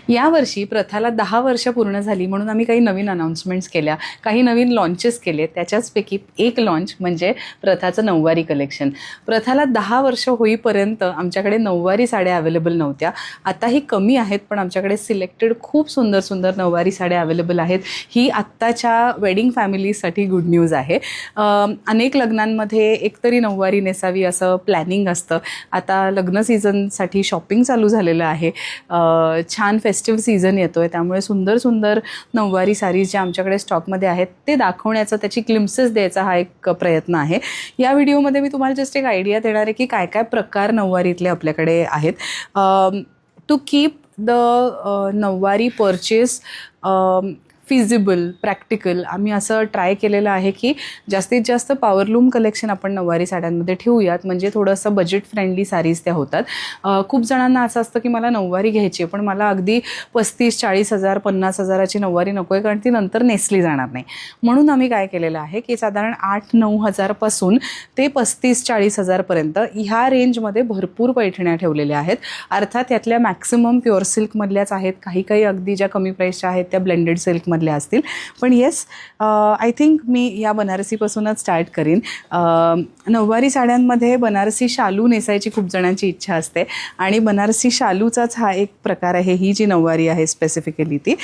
यावर्षी प्रथाला 10 वर्ष पूर्ण झाली म्हणून आम्ही काही नवीन अनाउन्समेंट्स केल्या, काही नवीन लॉन्चेस केले. त्याच्याचपैकी एक लॉन्च म्हणजे प्रथाचं नऊवारी कलेक्शन. प्रथाला 10 वर्ष होईपर्यंत आमच्याकडे नऊवारी साड्या अवेलेबल नव्हत्या. आताही कमी आहेत, पण आमच्याकडे सिलेक्टेड खूप सुंदर सुंदर नऊवारी साड्या अवेलेबल आहेत. ही आत्ताच्या वेडिंग फॅमिलीसाठी गुड न्यूज आहे. अनेक लग्नांमध्ये एकतरी नऊवारी नेसावी असं प्लॅनिंग असतं. आता लग्न सीझनसाठी शॉपिंग चालू झालेलं आहे. छान फेस्टिव्ह सीझन येतो आहे, त्यामुळे सुंदर सुंदर नऊवारी साडीज ज्या आमच्याकडे स्टॉकमध्ये आहेत ते दाखवण्याचा, त्याची ग्लिम्सेस द्यायचा हा एक प्रयत्न आहे. या व्हिडिओमध्ये मी तुम्हाला जस्ट एक आयडिया देणार आहे की काय काय प्रकार नऊवारीतले आपल्याकडे आहेत. To keep the nauvari purchase feasible, practical, आम्ही असं ट्राय केलेलं आहे की जास्तीत जास्त पॉवरलूम कलेक्शन आपण नऊवारी साड्यांमध्ये ठेवूयात, म्हणजे थोडंसं बजेट फ्रेंडली साडीज त्या होतात. खूप जणांना असं असतं की मला नऊवारी घ्यायची आहे, पण मला अगदी 35-40 हजार 50 हजाराची नऊवारी नको आहे, कारण ती नंतर नेसली जाणार नाही. म्हणून आम्ही काय केलेलं आहे की साधारण 8-9 हजारपासून ते 35-40 हजारपर्यंत ह्या रेंजमध्ये भरपूर पैठण्या ठेवलेल्या आहेत. अर्थात यातल्या मॅक्सिमम प्युअर सिल्कमधल्याच आहेत, काही काही अगदी ज्या कमी प्राईसच्या आहेत त्या ब्लेंडेड सिल्कमधल्या असतील. पण येस, आय थिंक मी या बनारसीपासूनच स्टार्ट करीन. नऊवारी साड्यांमध्ये बनारसी शालू नेसायची खूप जणांची इच्छा असते आणि बनारसी शालूचाच हा एक प्रकार आहे. ही जी नऊवारी आहे स्पेसिफिकली ती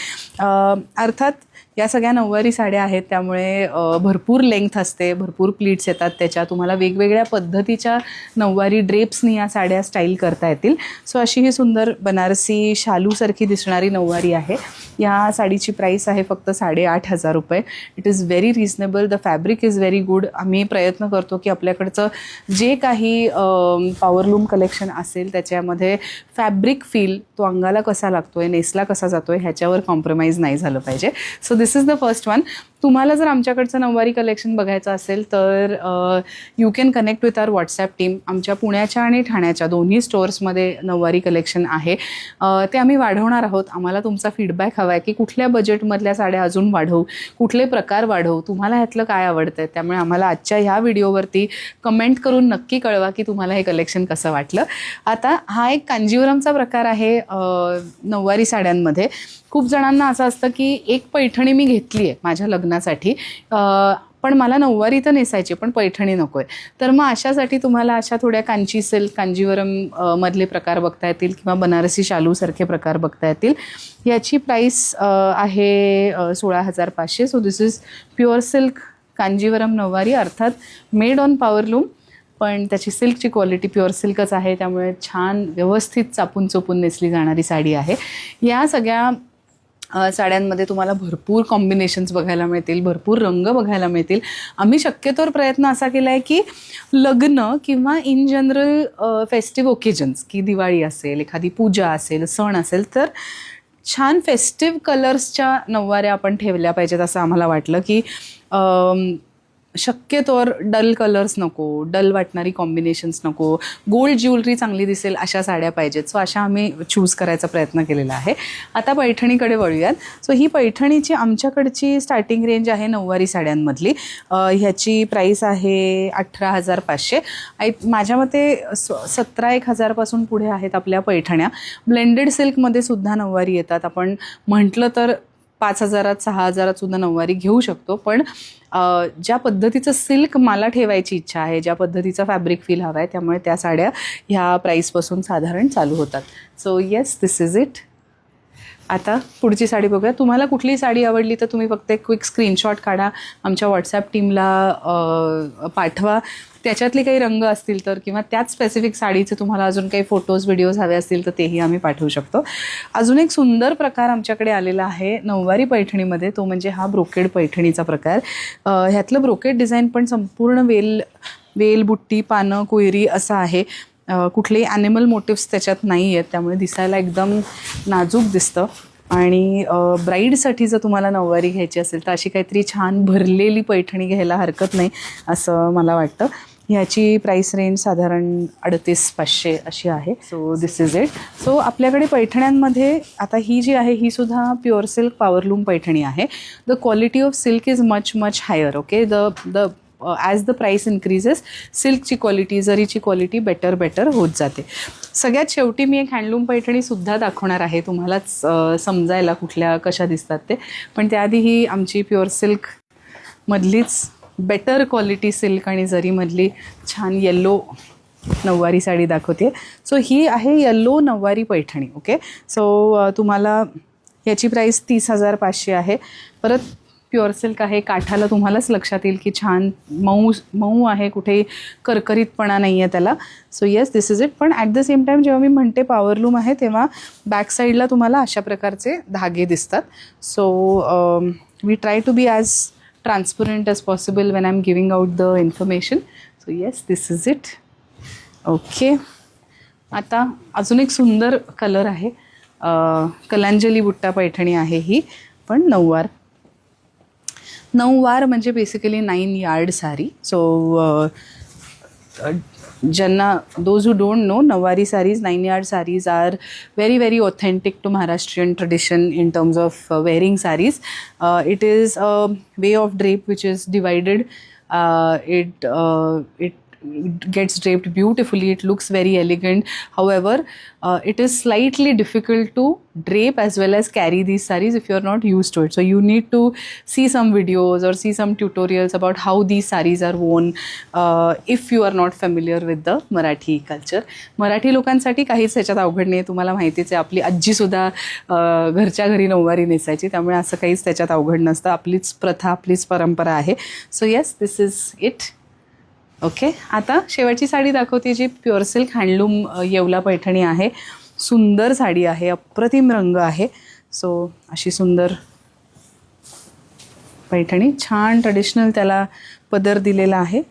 अर्थात या सगळ्या नऊवारी साड्या आहेत, त्यामुळे भरपूर लेंथ असते, भरपूर प्लीट्स येतात त्याच्या. तुम्हाला वेगवेगळ्या पद्धतीच्या नऊवारी ड्रेप्सनी या साड्या स्टाईल करता येतील. सो अशी ही सुंदर बनारसी शालूसारखी दिसणारी नऊवारी आहे. या साडीची प्राईस आहे फक्त 8,500 रुपये. It is very reasonable. The fabric is very good. आम्ही प्रयत्न करतो की आपल्याकडचं जे काही पॉवरलूम कलेक्शन असेल त्याच्यामध्ये फॅब्रिक फील, तो अंगाला कसा लागतो आहे, नेसला कसा जातो आहे, ह्याच्यावर कॉम्प्रोमाइज नाही झालं पाहिजे. So this is the first one. तुम्हाला जर आमच्याकडचं नऊवारी कलेक्शन बघायचं असेल तर you can connect with our WhatsApp team. आमच्या पुण्याच्या आणि ठाण्याच्या दोन्ही स्टोअर्समध्ये नऊवारी कलेक्शन आहे. ते आम्ही वाढवणार आहोत. आम्हाला तुमचा फीडबॅक हवा आहे की कुठल्या बजेटमधल्या साड्या अजून वाढवू, कुठले प्रकार वाढवू, तुम्हाला ह्यातलं काय आवडतं आहे. त्यामुळे आम्हाला आजच्या ह्या व्हिडिओवरती कमेंट करून नक्की कळवा की तुम्हाला हे कलेक्शन कसं वाटलं. आता हा एक कांजीवरमचा प्रकार आहे नऊवारी साड्यांमध्ये. खूप जणांना असं असतं की एक पैठणी मी घेतली आहे माझ्या लग्नासाठी, पण मला नऊवारी तर नेसायची पण पैठणी नको आहे. तर मग अशासाठी तुम्हाला अशा थोड्या कांची सिल्क, कांजीवरम मधले प्रकार बघता येतील किंवा बनारसी शालूसारखे प्रकार बघता येतील. याची प्राईस आहे 16,500. So this is pure silk Kanjeevaram नऊवारी, अर्थात मेड ऑन पॉवरलूम, पण त्याची सिल्कची क्वालिटी प्युअर सिल्कच आहे, त्यामुळे छान व्यवस्थित चापून चोपून नेसली जाणारी साडी आहे. या सगळ्या साड्यांमध्ये तुम्हाला भरपूर कॉम्बिनेशन्स बघायला मिळतील, भरपूर रंग बघायला मिळतील. आम्ही शक्यतोवर प्रयत्न असा केला आहे की लग्न किंवा इन जनरल फेस्टिव्ह ओकेजन्स, की दिवाळी असेल, एखादी पूजा असेल, सण असेल, तर छान फेस्टिव्ह कलर्सच्या नऊवाऱ्या आपण ठेवल्या पाहिजेत असं आम्हाला वाटलं. की शक्यतोवर डल कलर्स नको, डल वाटणारी कॉम्बिनेशन्स नको, गोल्ड ज्वेलरी चांगली दिसेल अशा साड्या पाहिजेत. सो अशा आम्ही चूज करायचा प्रयत्न केलेला आहे. आता पैठणीकडे वळूयात. सो ही पैठणीची आमच्याकडची स्टार्टिंग रेंज आहे नऊवारी साड्यांमधली. ह्याची प्राईस आहे 18,500. माझ्या मते 17-1 हजारपासून पुढे आहेत आपल्या पैठण्या. ब्लेंडेड सिल्कमध्ये सुद्धा नऊवारी येतात. आपण म्हटलं तर 5,000, 6,000 सुद्धा नऊवारी घेऊ शकतो. पण ज्या पद्धतीचं सिल्क मला ठेवायची इच्छा आहे, ज्या पद्धतीचा फॅब्रिक फील हवा आहे, त्यामुळे त्या साड्या ह्या प्राईसपासून साधारण चालू होतात. So yes, this is it. आता पुढची साडी बघूया. तुम्हाला कुठली साडी आवडली तर तुम्ही फक्त एक क्विक स्क्रीनशॉट काढा, आमच्या व्हॉट्सॲप टीमला पाठवा. त्याच्यातले काही रंग असतील तर, किंवा त्याच स्पेसिफिक साडीचे तुम्हाला अजून काही फोटोज व्हिडिओज हवे असतील तर तेही आम्ही पाठवू शकतो. अजून एक सुंदर प्रकार आमच्याकडे आलेला आहे नऊवारी पैठणीमध्ये, तो म्हणजे हा ब्रोकेड पैठणीचा प्रकार. ह्यातलं ब्रोकेड डिझाईन पण संपूर्ण वेल, बुट्टी, पानं, कोयरी असं आहे. कुठलेही ॲनिमल मोटिव्स त्याच्यात नाही आहेत, त्यामुळे दिसायला एकदम नाजूक दिसतं. आणि ब्राईडसाठी जर तुम्हाला नऊवारी घ्यायची असेल तर अशी काहीतरी छान भरलेली पैठणी घ्यायला हरकत नाही असं मला वाटतं. ह्याची प्राईस रेंज साधारण 38,500 अशी आहे. So this is it. So आपल्याकडे पैठण्यांमध्ये आता ही जी आहे ही सुद्धा प्युअर सिल्क पॉवरलूम पैठणी आहे. The quality of silk is much higher. Okay, the as the price increases सिल्कची क्वालिटी, जरीची क्वालिटी बेटर होत जाते. सगळ्यात शेवटी मी एक हँडलूम पैठणीसुद्धा दाखवणार आहे तुम्हालाच समजायला कुठल्या कशा दिसतात ते. पण त्याआधी ही आमची प्युअर सिल्कमधलीच बेटर क्वालिटी सिल्क आणि जरीमधली छान येल्लो नऊवारी साडी दाखवते. सो ही आहे येल्लो नऊवारी पैठणी. ओके, सो तुम्हाला याची प्राईस 30,500 आहे. परत प्युअर सिल्क आहे, काठाला तुम्हालाच लक्षात येईल की छान मऊ आहे, कुठेही करकरीतपणा नाही आहे त्याला. So yes, this is it. पण ॲट द सेम टाईम जेव्हा मी म्हणते पॉवरलूम आहे तेव्हा बॅक साईडला तुम्हाला अशा प्रकारचे धागे दिसतात. So we try to be as transparent as possible when I am giving out the information. So yes, this is it. Okay, आता अजून एक सुंदर कलर आहे. कलांजली बुट्टा पैठणी आहे ही, पण नऊवार म्हणजे बेसिकली 9 यार्ड साडी. सो ज्यांना those who don't know, nauvari sarees, 9 yard sarees are very very authentic to Maharashtrian tradition in terms of wearing sarees. It is a way of drape which is divided. It gets draped beautifully. It looks very elegant. However, it is slightly difficult to drape as well as carry these sarees if you are not used to it. So you need to see some videos or see some tutorials about how these sarees are worn if you are not familiar with the Marathi culture. Marathi लोकांसाठी काहीच ह्याच्यात अवघड नाही, तुम्हाला माहितीच आहे. आपली आजीसुद्धा घरच्या घरी नऊवारी नेसायची, त्यामुळे असं काहीच त्याच्यात अवघड नसतं. आपलीच प्रथा, आपलीच परंपरा आहे. So yes, this is it. Okay, आता शेवटची साडी दाखवते जी pure silk handloom Yeola Paithani आहे. सुंदर साडी आहे, अप्रतिम रंग आहे. सो अशी सुंदर पैठणी, छान ट्रेडिशनल त्याला पदर दिलेला आहे.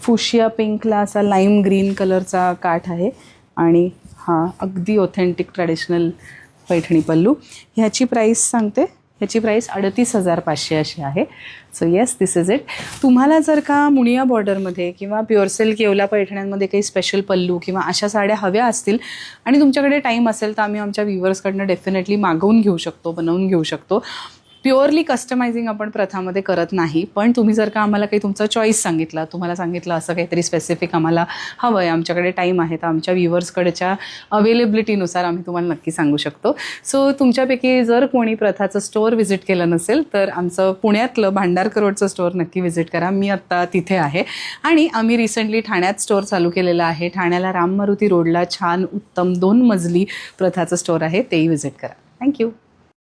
फुशिया पिंकला असा लाईम ग्रीन कलरचा काठ आहे आणि हा अगदी ऑथेंटिक ट्रेडिशनल पैठणी पल्लू. ह्याची प्राईस सांगते, ह्याची प्राईस 38,500 अशी आहे. So yes, this is it. तुम्हाला जर का मुनिया बॉर्डरमध्ये किंवा प्युअर सिल्क येवला पैठण्यांमध्ये काही स्पेशल पल्लू किंवा अशा साड्या हव्या असतील आणि तुमच्याकडे टाईम असेल तर आम्ही आमच्या व्ह्युअर्सकडनं डेफिनेटली मागवून घेऊ शकतो, बनवून घेऊ शकतो. प्युअरली कस्टमायझिंग आपण प्रथामध्ये करत नाही. पण तुम्ही जर का आम्हाला काही तुमचा चॉईस सांगितला, तुम्हाला सांगितलं असं काहीतरी स्पेसिफिक आम्हाला हवं आहे, आमच्याकडे टाईम आहे, तर आमच्या व्ह्युअर्सकडच्या अवेलेबिलिटीनुसार आम्ही तुम्हाला नक्की सांगू शकतो. सो तुमच्यापैकी जर कोणी प्रथाचं स्टोअर व्हिजिट केलं नसेल तर आमचं पुण्यातलं भांडारकर रोडचं स्टोअर नक्की व्हिजिट करा. मी आत्ता तिथे आहे. आणि आम्ही रिसेंटली ठाण्यात स्टोअर चालू केलेलं आहे. ठाण्याला राम मारुती रोडला छान उत्तम 2 मजली प्रथाचं स्टोअर आहे, तेही व्हिजिट करा. थँक्यू.